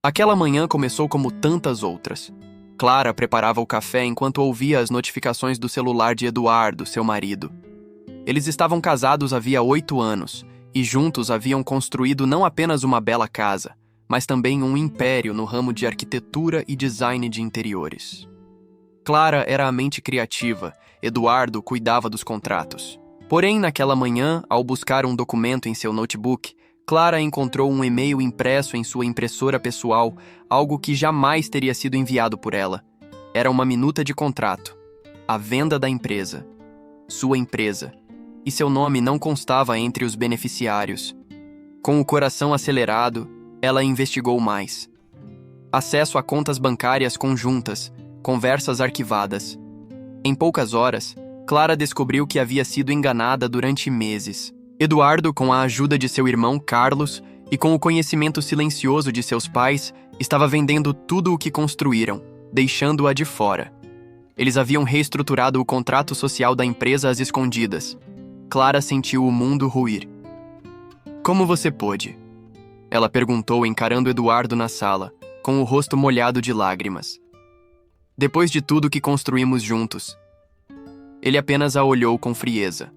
Aquela manhã começou como tantas outras. Clara preparava o café enquanto ouvia as notificações do celular de Eduardo, seu marido. Eles estavam casados havia 8 anos e juntos haviam construído não apenas uma bela casa, mas também um império no ramo de arquitetura e design de interiores. Clara era a mente criativa, Eduardo cuidava dos contratos. Porém, naquela manhã, ao buscar um documento em seu notebook, Clara encontrou um e-mail impresso em sua impressora pessoal, algo que jamais teria sido enviado por ela. Era uma minuta de contrato. A venda da empresa. Sua empresa. E seu nome não constava entre os beneficiários. Com o coração acelerado, ela investigou mais. Acesso a contas bancárias conjuntas, conversas arquivadas. Em poucas horas, Clara descobriu que havia sido enganada durante meses. Eduardo, com a ajuda de seu irmão Carlos e com o conhecimento silencioso de seus pais, estava vendendo tudo o que construíram, deixando-a de fora. Eles haviam reestruturado o contrato social da empresa às escondidas. Clara sentiu o mundo ruir. "Como você pôde?" Ela perguntou, encarando Eduardo na sala, com o rosto molhado de lágrimas. "Depois de tudo que construímos juntos." Ele apenas a olhou com frieza.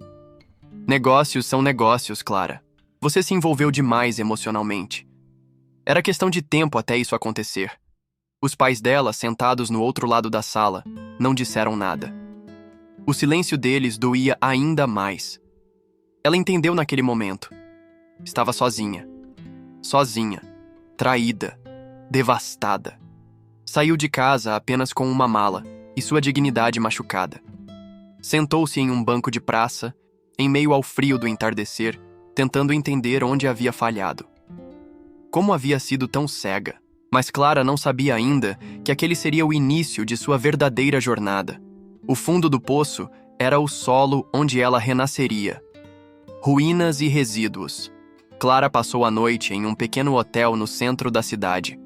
"Negócios são negócios, Clara. Você se envolveu demais emocionalmente. Era questão de tempo até isso acontecer." Os pais dela, sentados no outro lado da sala, não disseram nada. O silêncio deles doía ainda mais. Ela entendeu naquele momento. Estava sozinha. Sozinha. Traída. Devastada. Saiu de casa apenas com uma mala e sua dignidade machucada. Sentou-se em um banco de praça, em meio ao frio do entardecer, tentando entender onde havia falhado. Como havia sido tão cega? Mas Clara não sabia ainda que aquele seria o início de sua verdadeira jornada. O fundo do poço era o solo onde ela renasceria. Ruínas e resíduos. Clara passou a noite em um pequeno hotel no centro da cidade.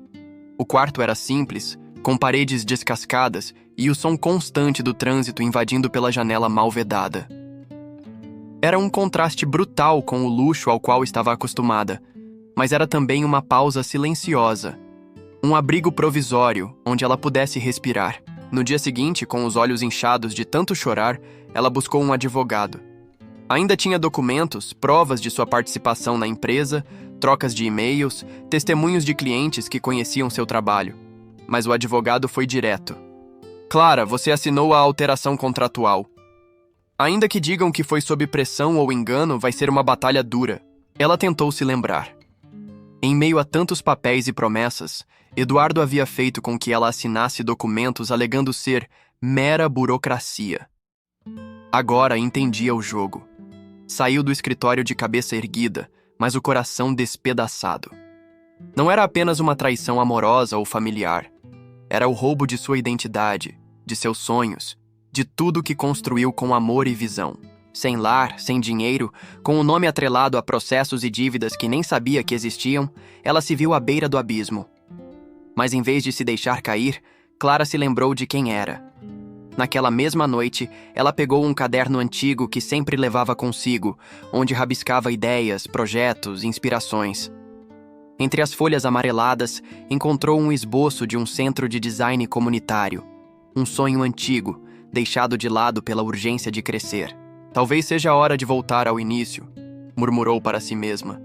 O quarto era simples, com paredes descascadas e o som constante do trânsito invadindo pela janela mal vedada. Era um contraste brutal com o luxo ao qual estava acostumada, mas era também uma pausa silenciosa. Um abrigo provisório, onde ela pudesse respirar. No dia seguinte, com os olhos inchados de tanto chorar, ela buscou um advogado. Ainda tinha documentos, provas de sua participação na empresa, trocas de e-mails, testemunhos de clientes que conheciam seu trabalho. Mas o advogado foi direto. "Clara, você assinou a alteração contratual. Ainda que digam que foi sob pressão ou engano, vai ser uma batalha dura." Ela tentou se lembrar. Em meio a tantos papéis e promessas, Eduardo havia feito com que ela assinasse documentos alegando ser mera burocracia. Agora entendia o jogo. Saiu do escritório de cabeça erguida, mas o coração despedaçado. Não era apenas uma traição amorosa ou familiar. Era o roubo de sua identidade, de seus sonhos, de tudo que construiu com amor e visão. Sem lar, sem dinheiro, com o nome atrelado a processos e dívidas que nem sabia que existiam, ela se viu à beira do abismo. Mas em vez de se deixar cair, Clara se lembrou de quem era. Naquela mesma noite, ela pegou um caderno antigo que sempre levava consigo, onde rabiscava ideias, projetos, inspirações. Entre as folhas amareladas, encontrou um esboço de um centro de design comunitário. Um sonho antigo, deixado de lado pela urgência de crescer. "Talvez seja a hora de voltar ao início", murmurou para si mesma.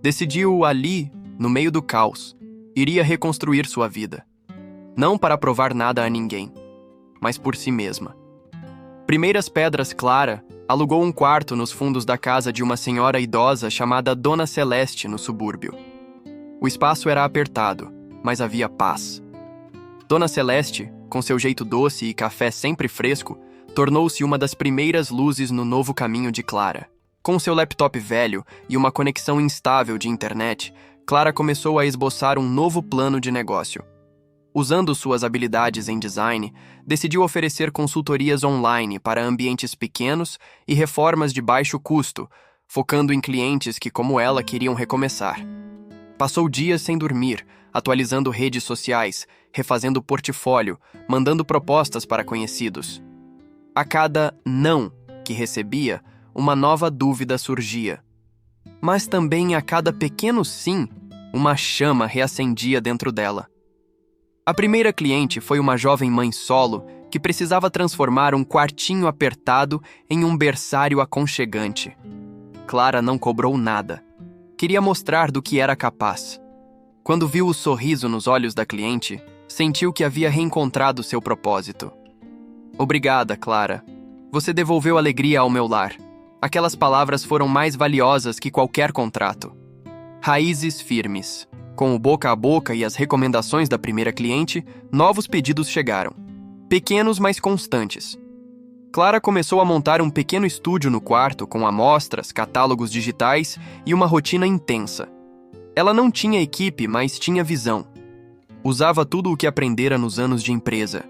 Decidiu ali, no meio do caos, iria reconstruir sua vida. Não para provar nada a ninguém, mas por si mesma. Primeiras pedras, Clara alugou um quarto nos fundos da casa de uma senhora idosa chamada Dona Celeste, no subúrbio. O espaço era apertado, mas havia paz. Dona Celeste, com seu jeito doce e café sempre fresco, tornou-se uma das primeiras luzes no novo caminho de Clara. Com seu laptop velho e uma conexão instável de internet, Clara começou a esboçar um novo plano de negócio. Usando suas habilidades em design, decidiu oferecer consultorias online para ambientes pequenos e reformas de baixo custo, focando em clientes que, como ela, queriam recomeçar. Passou dias sem dormir, atualizando redes sociais, refazendo portfólio, mandando propostas para conhecidos. A cada não que recebia, uma nova dúvida surgia. Mas também a cada pequeno sim, Uma chama reacendia dentro dela. A primeira cliente foi uma jovem mãe solo que precisava transformar um quartinho apertado em um berçário aconchegante. Clara não cobrou nada. Queria mostrar do que era capaz. Quando viu o sorriso nos olhos da cliente, sentiu que havia reencontrado seu propósito. Obrigada, Clara. Você devolveu alegria ao meu lar. Aquelas palavras foram mais valiosas que qualquer contrato. Raízes firmes. Com o boca a boca e as recomendações da primeira cliente, novos pedidos chegaram. Pequenos, mas constantes. Clara começou a montar um pequeno estúdio no quarto com amostras, catálogos digitais e uma rotina intensa. Ela não tinha equipe, mas tinha visão. Usava tudo o que aprendera nos anos de empresa.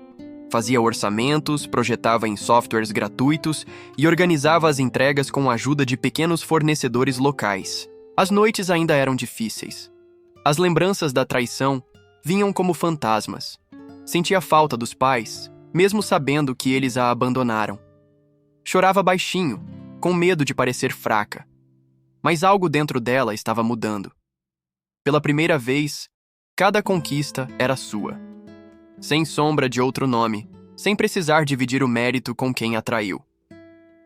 Fazia orçamentos, projetava em softwares gratuitos e organizava as entregas com a ajuda de pequenos fornecedores locais. As noites ainda eram difíceis. As lembranças da traição vinham como fantasmas. Sentia falta dos pais, mesmo sabendo que eles a abandonaram. Chorava baixinho, com medo de parecer fraca. Mas algo dentro dela estava mudando. Pela primeira vez, cada conquista era sua. Sem sombra de outro nome, sem precisar dividir o mérito com quem a traiu.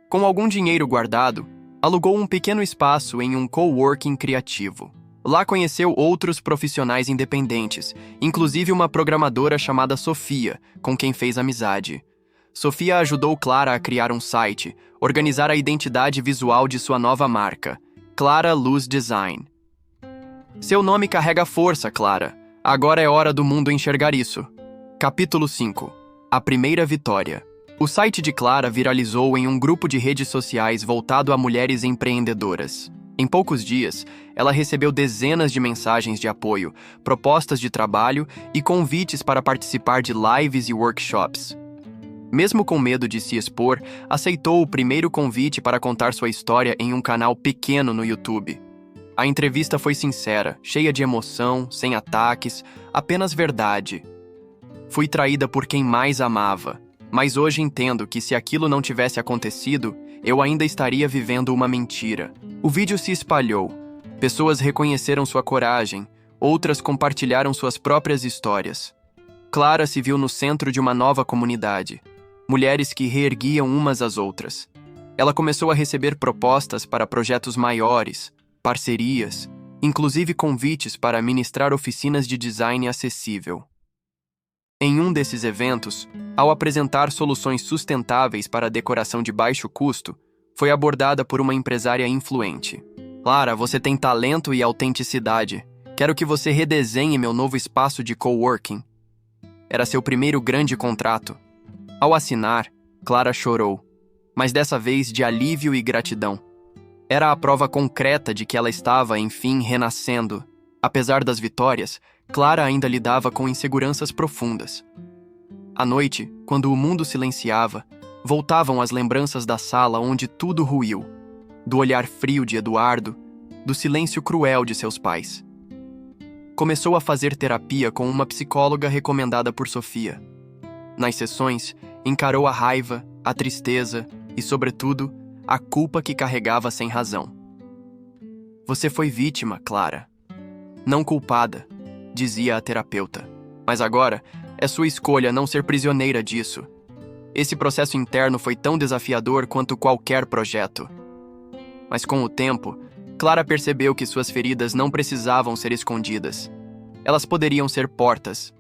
Com algum dinheiro guardado, alugou um pequeno espaço em um coworking criativo. Lá conheceu outros profissionais independentes, inclusive uma programadora chamada Sofia, com quem fez amizade. Sofia ajudou Clara a criar um site, organizar a identidade visual de sua nova marca, Clara Luz Design. Seu nome carrega força, Clara. Agora é hora do mundo enxergar isso. Capítulo 5. A primeira vitória. O site de Clara viralizou em um grupo de redes sociais voltado a mulheres empreendedoras. Em poucos dias, ela recebeu dezenas de mensagens de apoio, propostas de trabalho e convites para participar de lives e workshops. Mesmo com medo de se expor, aceitou o primeiro convite para contar sua história em um canal pequeno no YouTube. A entrevista foi sincera, cheia de emoção, sem ataques, apenas verdade. Fui traída por quem mais amava, mas hoje entendo que se aquilo não tivesse acontecido, eu ainda estaria vivendo uma mentira. O vídeo se espalhou. Pessoas reconheceram sua coragem, outras compartilharam suas próprias histórias. Clara se viu no centro de uma nova comunidade. Mulheres que reerguiam umas às outras. Ela começou a receber propostas para projetos maiores, parcerias, inclusive convites para ministrar oficinas de design acessível. Em um desses eventos, ao apresentar soluções sustentáveis para a decoração de baixo custo, foi abordada por uma empresária influente. Clara, você tem talento e autenticidade. Quero que você redesenhe meu novo espaço de coworking. Era seu primeiro grande contrato. Ao assinar, Clara chorou, mas dessa vez de alívio e gratidão. Era a prova concreta de que ela estava, enfim, renascendo. Apesar das vitórias, Clara ainda lidava com inseguranças profundas. À noite, quando o mundo silenciava, voltavam as lembranças da sala onde tudo ruiu, do olhar frio de Eduardo, do silêncio cruel de seus pais. Começou a fazer terapia com uma psicóloga recomendada por Sofia. Nas sessões, encarou a raiva, a tristeza e, sobretudo, a culpa que carregava sem razão. Você foi vítima, Clara. Não culpada, dizia a terapeuta. Mas agora, é sua escolha não ser prisioneira disso. Esse processo interno foi tão desafiador quanto qualquer projeto. Mas com o tempo, Clara percebeu que suas feridas não precisavam ser escondidas. Elas poderiam ser portas.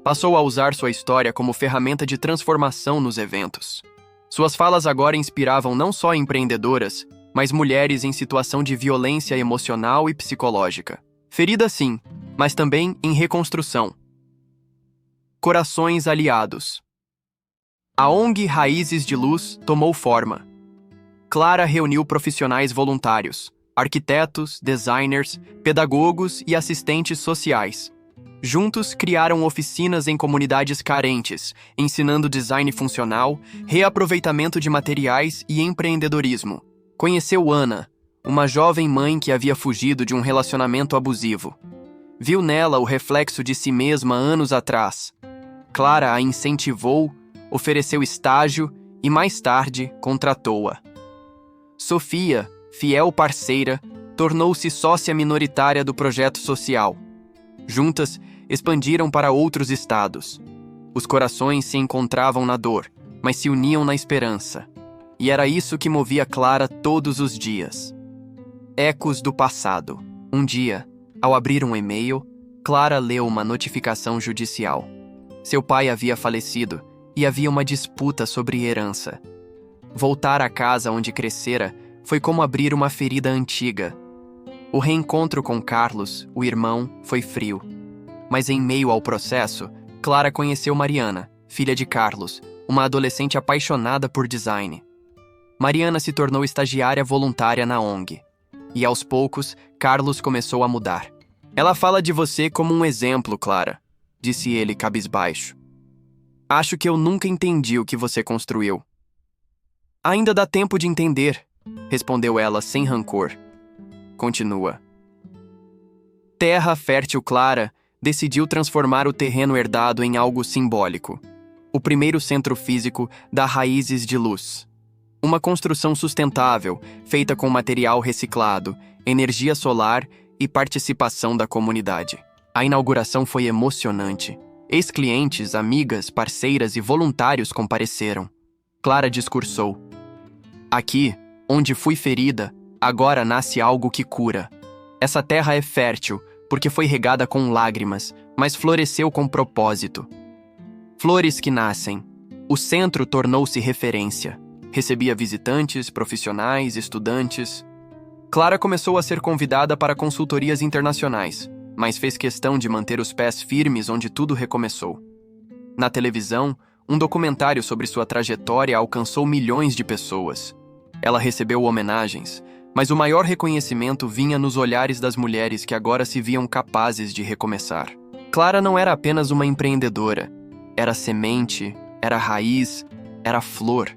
Passou a usar sua história como ferramenta de transformação nos eventos. Suas falas agora inspiravam não só empreendedoras, mas mulheres em situação de violência emocional e psicológica. Feridas sim, mas também em reconstrução. Corações aliados. A ONG Raízes de Luz tomou forma. Clara reuniu profissionais voluntários, arquitetos, designers, pedagogos e assistentes sociais. Juntos criaram oficinas em comunidades carentes, ensinando design funcional, reaproveitamento de materiais e empreendedorismo. Conheceu Ana, uma jovem mãe que havia fugido de um relacionamento abusivo. Viu nela o reflexo de si mesma anos atrás. Clara a incentivou, ofereceu estágio e, mais tarde, contratou-a. Sofia, fiel parceira, tornou-se sócia minoritária do projeto social. Juntas, expandiram para outros estados. Os corações se encontravam na dor, mas se uniam na esperança. E era isso que movia Clara todos os dias. Ecos do passado. Um dia, ao abrir um e-mail, Clara leu uma notificação judicial. Seu pai havia falecido e havia uma disputa sobre herança. Voltar à casa onde crescera foi como abrir uma ferida antiga. O reencontro com Carlos, o irmão, foi frio. Mas em meio ao processo, Clara conheceu Mariana, filha de Carlos, uma adolescente apaixonada por design. Mariana se tornou estagiária voluntária na ONG. E aos poucos, Carlos começou a mudar. Ela fala de você como um exemplo, Clara, disse ele cabisbaixo. Acho que eu nunca entendi o que você construiu. Ainda dá tempo de entender, respondeu ela sem rancor. Continua. Terra fértil Clara decidiu transformar o terreno herdado em algo simbólico. O primeiro centro físico dá raízes de luz. Uma construção sustentável, feita com material reciclado, energia solar e participação da comunidade. A inauguração foi emocionante. Ex-clientes, amigas, parceiras e voluntários compareceram. Clara discursou. Aqui, onde fui ferida, agora nasce algo que cura. Essa terra é fértil, porque foi regada com lágrimas, mas floresceu com propósito. Flores que nascem. O centro tornou-se referência. Recebia visitantes, profissionais, estudantes. Clara começou a ser convidada para consultorias internacionais, mas fez questão de manter os pés firmes onde tudo recomeçou. Na televisão, um documentário sobre sua trajetória alcançou milhões de pessoas. Ela recebeu homenagens, mas o maior reconhecimento vinha nos olhares das mulheres que agora se viam capazes de recomeçar. Clara não era apenas uma empreendedora. Era semente, era raiz, era flor.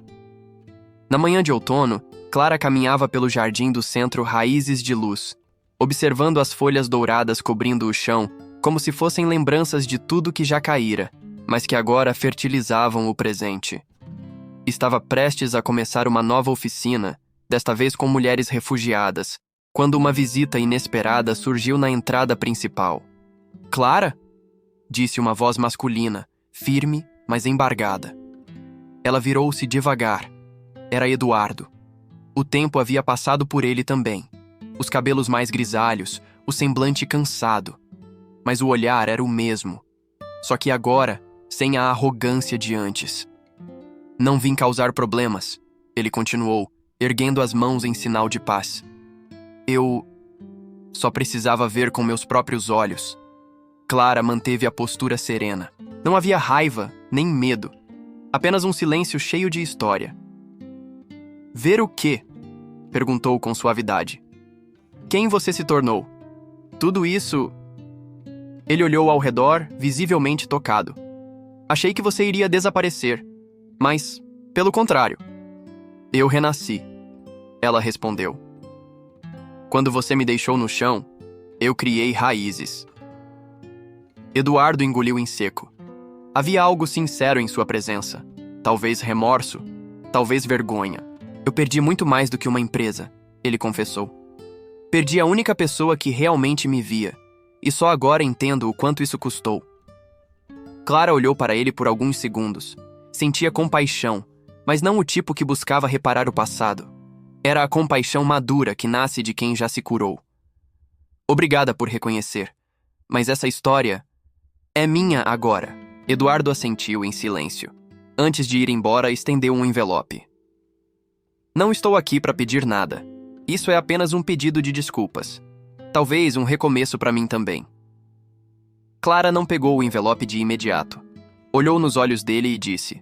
Na manhã de outono, Clara caminhava pelo jardim do centro Raízes de Luz, observando as folhas douradas cobrindo o chão, como se fossem lembranças de tudo que já caíra, mas que agora fertilizavam o presente. Estava prestes a começar uma nova oficina, desta vez com mulheres refugiadas, quando uma visita inesperada surgiu na entrada principal. Clara? Disse uma voz masculina, firme, mas embargada. Ela virou-se devagar. Era Eduardo. O tempo havia passado por ele também. Os cabelos mais grisalhos, o semblante cansado. Mas o olhar era o mesmo. Só que agora, sem a arrogância de antes. Não vim causar problemas, ele continuou, erguendo as mãos em sinal de paz. Eu só precisava ver com meus próprios olhos. Clara manteve a postura serena. Não havia raiva, nem medo. Apenas um silêncio cheio de história. Ver o quê? Perguntou com suavidade. Quem você se tornou? Tudo isso... Ele olhou ao redor, visivelmente tocado. Achei que você iria desaparecer. Mas, pelo contrário. Eu renasci. Ela respondeu. Quando você me deixou no chão, eu criei raízes. Eduardo engoliu em seco. Havia algo sincero em sua presença. Talvez remorso, talvez vergonha. Eu perdi muito mais do que uma empresa, ele confessou. Perdi a única pessoa que realmente me via, e só agora entendo o quanto isso custou. Clara olhou para ele por alguns segundos. Sentia compaixão, mas não o tipo que buscava reparar o passado. Era a compaixão madura que nasce de quem já se curou. Obrigada por reconhecer, mas essa história é minha agora. Eduardo assentiu em silêncio. Antes de ir embora, estendeu um envelope. Não estou aqui para pedir nada. Isso é apenas um pedido de desculpas. Talvez um recomeço para mim também. Clara não pegou o envelope de imediato. Olhou nos olhos dele e disse: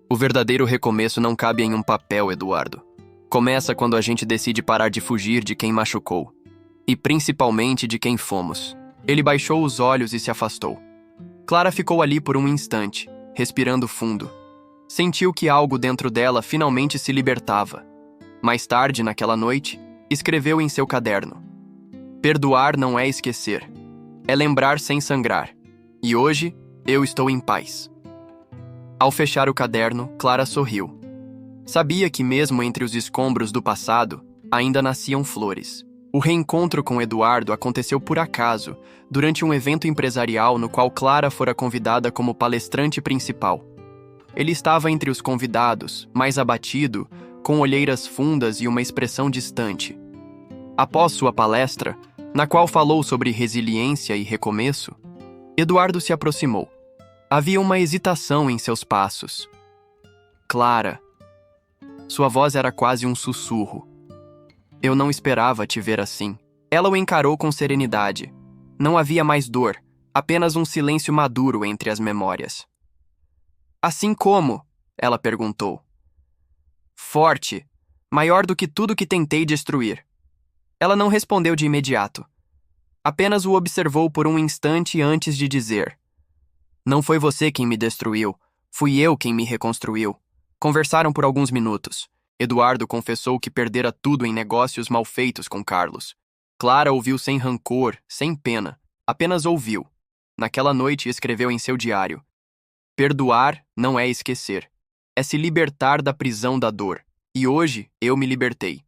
O verdadeiro recomeço não cabe em um papel, Eduardo. Começa quando a gente decide parar de fugir de quem machucou. E principalmente de quem fomos. Ele baixou os olhos e se afastou. Clara ficou ali por um instante, respirando fundo. Sentiu que algo dentro dela finalmente se libertava. Mais tarde, naquela noite, escreveu em seu caderno: Perdoar não é esquecer. É lembrar sem sangrar. E hoje, eu estou em paz. Ao fechar o caderno, Clara sorriu. Sabia que mesmo entre os escombros do passado, ainda nasciam flores. O reencontro com Eduardo aconteceu por acaso, durante um evento empresarial no qual Clara fora convidada como palestrante principal. Ele estava entre os convidados, mais abatido, com olheiras fundas e uma expressão distante. Após sua palestra, na qual falou sobre resiliência e recomeço, Eduardo se aproximou. Havia uma hesitação em seus passos. Clara. Sua voz era quase um sussurro. Eu não esperava te ver assim. Ela o encarou com serenidade. Não havia mais dor, apenas um silêncio maduro entre as memórias. Assim como? Ela perguntou. Forte, maior do que tudo que tentei destruir. Ela não respondeu de imediato. Apenas o observou por um instante antes de dizer: Não foi você quem me destruiu, fui eu quem me reconstruiu. Conversaram por alguns minutos. Eduardo confessou que perdera tudo em negócios mal feitos com Carlos. Clara ouviu sem rancor, sem pena. Apenas ouviu. Naquela noite escreveu em seu diário: Perdoar não é esquecer. É se libertar da prisão da dor. E hoje eu me libertei.